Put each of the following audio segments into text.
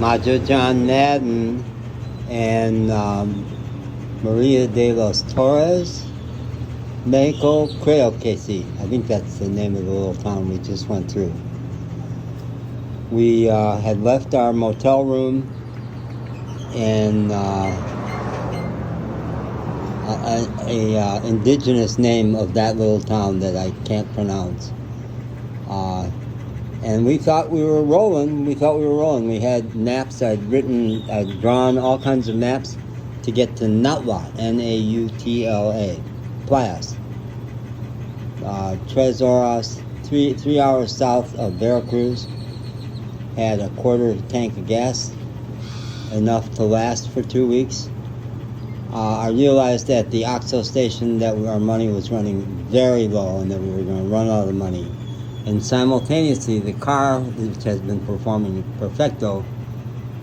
Major John Madden and Maria de los Torres, Mexico, Creo que sí. I think that's the name of the little town we just went through. We had left our motel room, and indigenous name of that little town that I can't pronounce. And we thought we were rolling. We had maps. I'd drawn all kinds of maps to get to Nautla, Nautla, Playas. Tres Horas, 3 hours south of Veracruz. Had a quarter tank of gas, enough to last for 2 weeks. I realized at the OXXO station that our money was running very low and that we were going to run out of money. And simultaneously, the car, which has been performing perfecto,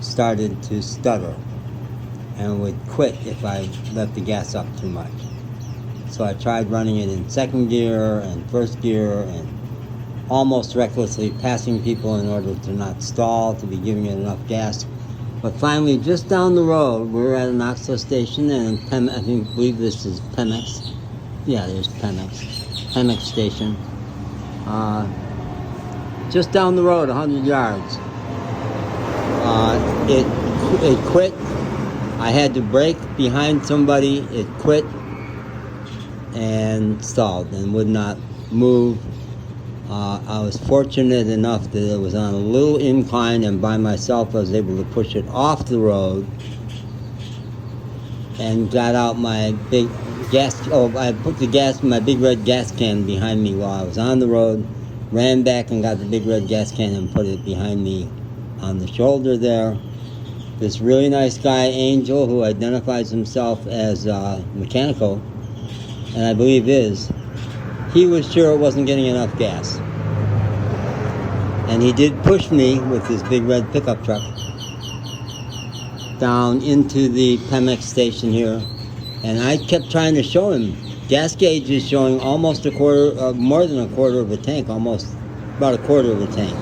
started to stutter and would quit if I let the gas up too much. So I tried running it in second gear and first gear and almost recklessly passing people in order to not stall, to be giving it enough gas. But finally, just down the road, we were at an OXXO station, and I believe this is Pemex. Yeah, there's Pemex Station. Just down the road, 100 yards. It quit. I had to brake behind somebody. It quit and stalled and would not move. I was fortunate enough that it was on a little incline, and by myself I was able to push it off the road and got out my big gas. I put my big red gas can behind me while I was on the road, ran back and got the big red gas can and put it behind me on the shoulder there. This really nice guy, Angel, who identifies himself as mechanical, and I believe is, he was sure it wasn't getting enough gas. And he did push me with his big red pickup truck down into the Pemex station here. And I kept trying to show him, gas gauge is showing almost more than a quarter of a tank, almost about a quarter of a tank.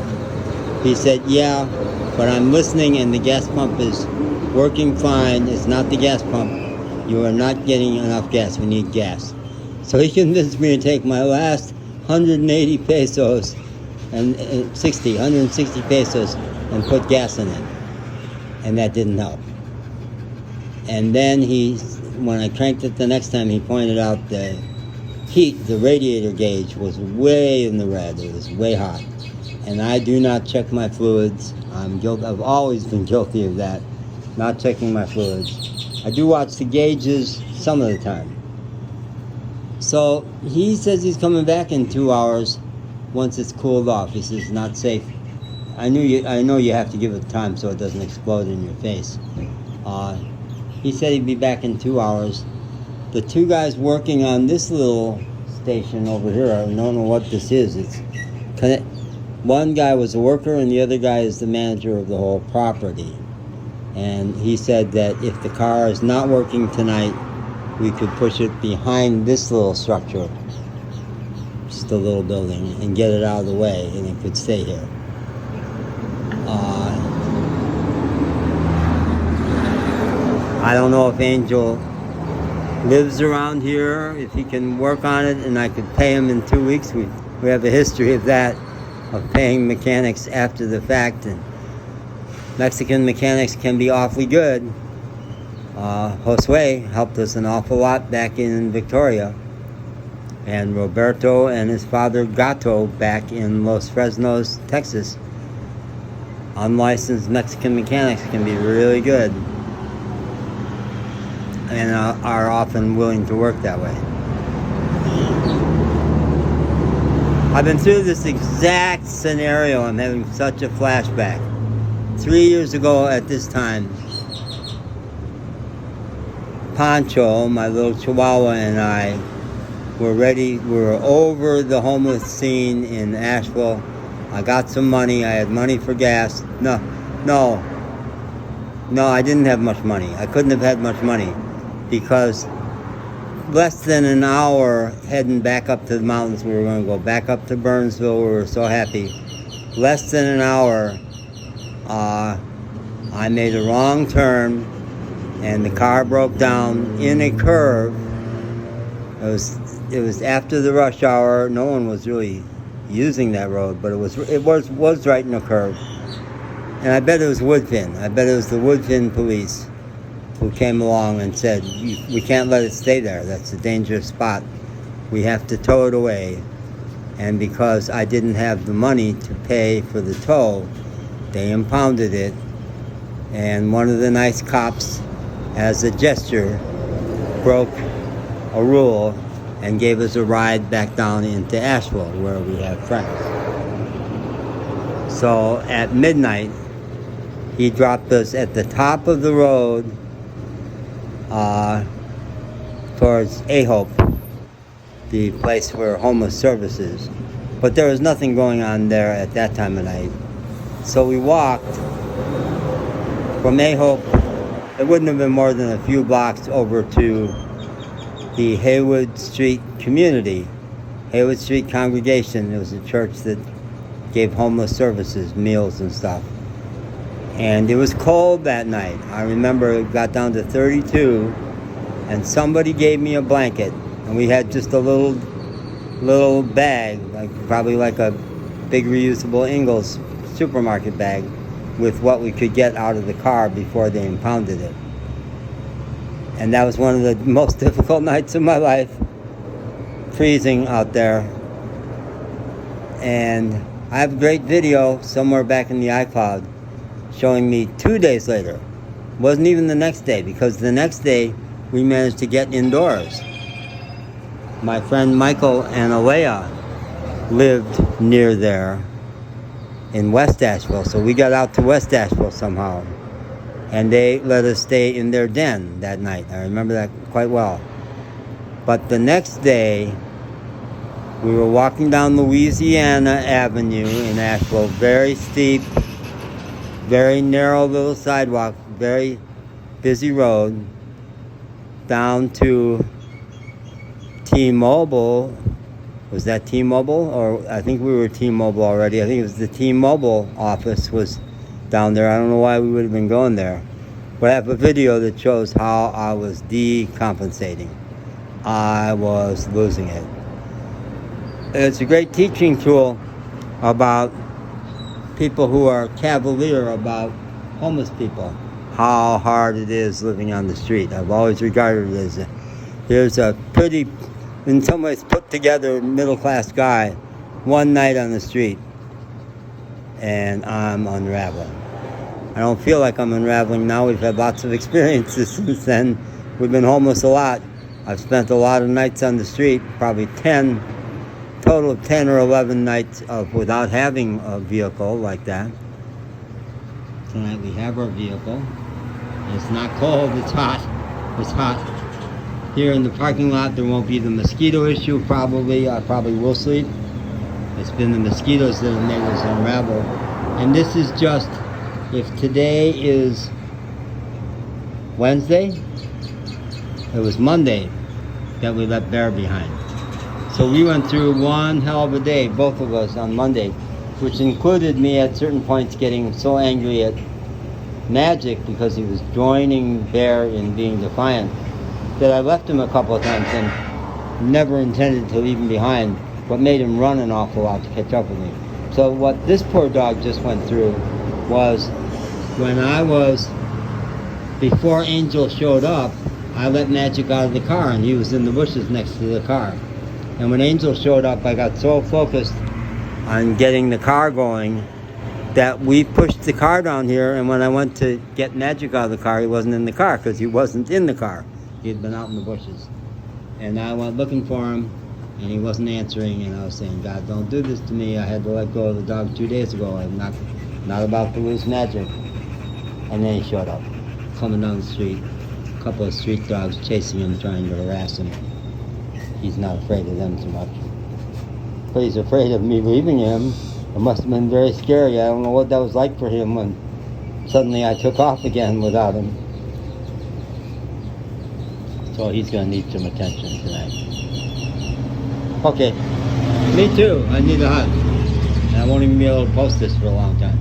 He said, yeah, but I'm listening and the gas pump is working fine. It's not the gas pump. You are not getting enough gas. We need gas. So he convinced me to take my last 180 pesos and 160 pesos and put gas in it. And that didn't help. And then when I cranked it the next time, he pointed out the heat, the radiator gauge was way in the red. It was way hot. And I do not check my fluids. I've always been guilty of that, not checking my fluids. I do watch the gauges some of the time. So he says he's coming back in 2 hours once it's cooled off. He says it's not safe. I know you have to give it time so it doesn't explode in your face. He said he'd be back in 2 hours. The two guys working on this little station over here, I don't know what this is. One guy was a worker and the other guy is the manager of the whole property. And he said that if the car is not working tonight, we could push it behind this little structure, just a little building, and get it out of the way, and it could stay here. I don't know if Angel lives around here, if he can work on it, and I could pay him in 2 weeks. We have a history of that, of paying mechanics after the fact, and Mexican mechanics can be awfully good. Josue helped us an awful lot back in Victoria, and Roberto and his father Gato back in Los Fresnos, Texas. Unlicensed Mexican mechanics can be really good and are often willing to work that way. I've been through this exact scenario. I'm having such a flashback. 3 years ago at this time, Pancho, my little chihuahua, and I were ready. We were over the homeless scene in Asheville. I got some money. I had money for gas. No, I didn't have much money. I couldn't have had much money because less than an hour heading back up to the mountains. We were going to go back up to Burnsville. We were so happy. Less than an hour, I made a wrong turn, and the car broke down in a curve. It was after the rush hour. No one was really using that road, but it was right in a curve. And I bet it was Woodfin. I bet it was the Woodfin police who came along and said, we can't let it stay there. That's a dangerous spot. We have to tow it away. And because I didn't have the money to pay for the tow, they impounded it. And one of the nice cops, as a gesture, broke a rule and gave us a ride back down into Asheville, where we have friends. So at midnight, he dropped us at the top of the road towards A-Hope, the place where homeless service is. But there was nothing going on there at that time of night. So we walked from A-Hope. It wouldn't have been more than a few blocks over to the Haywood Street community. Haywood Street Congregation. It was a church that gave homeless services, meals and stuff. And it was cold that night. I remember it got down to 32, and somebody gave me a blanket, and we had just a little bag, probably like a big reusable Ingles supermarket bag, with what we could get out of the car before they impounded it. And that was one of the most difficult nights of my life, freezing out there. And I have a great video somewhere back in the iCloud showing me 2 days later. Wasn't even the next day, because the next day we managed to get indoors. My friend Michael and Alea lived near there in West Asheville, so we got out to West Asheville somehow, and they let us stay in their den that night. I remember that quite well. But the next day, we were walking down Louisiana Avenue in Asheville, very steep, very narrow little sidewalk, very busy road, down to T-Mobile. Was that T-Mobile? Or I think we were T-Mobile already. I think it was the T-Mobile office was down there. I don't know why we would have been going there. But I have a video that shows how I was decompensating. I was losing it. It's a great teaching tool about people who are cavalier about homeless people. How hard it is living on the street. I've always regarded it as here's a pretty, in some ways, put together middle-class guy, one night on the street, and I'm unraveling. I don't feel like I'm unraveling now. We've had lots of experiences since then. We've been homeless a lot. I've spent a lot of nights on the street, probably 10, total of 10 or 11 nights without having a vehicle like that. Tonight we have our vehicle. It's not cold, it's hot. It's hot. Here in the parking lot, there won't be the mosquito issue, probably. I probably will sleep. It's been the mosquitoes that have made us unravel. And this is just, if today is Wednesday, it was Monday that we left Bear behind. So we went through one hell of a day, both of us, on Monday, which included me at certain points getting so angry at Magic because he was joining Bear in being defiant, that I left him a couple of times and never intended to leave him behind, but made him run an awful lot to catch up with me. So what this poor dog just went through was, when I was, before Angel showed up, I let Magic out of the car, and he was in the bushes next to the car. And when Angel showed up, I got so focused on getting the car going that we pushed the car down here, and when I went to get Magic out of the car, he wasn't in the car, because he wasn't in the car. He had been out in the bushes. And I went looking for him, and he wasn't answering, and I was saying, God, don't do this to me. I had to let go of the dog 2 days ago. I'm not about to lose Magic. And then he showed up, coming down the street. A couple of street dogs chasing him, trying to harass him. He's not afraid of them too much. But he's afraid of me leaving him. It must have been very scary. I don't know what that was like for him when suddenly I took off again without him. So he's going to need some attention tonight. Okay, me too. I need a hug. And I won't even be able to post this for a long time.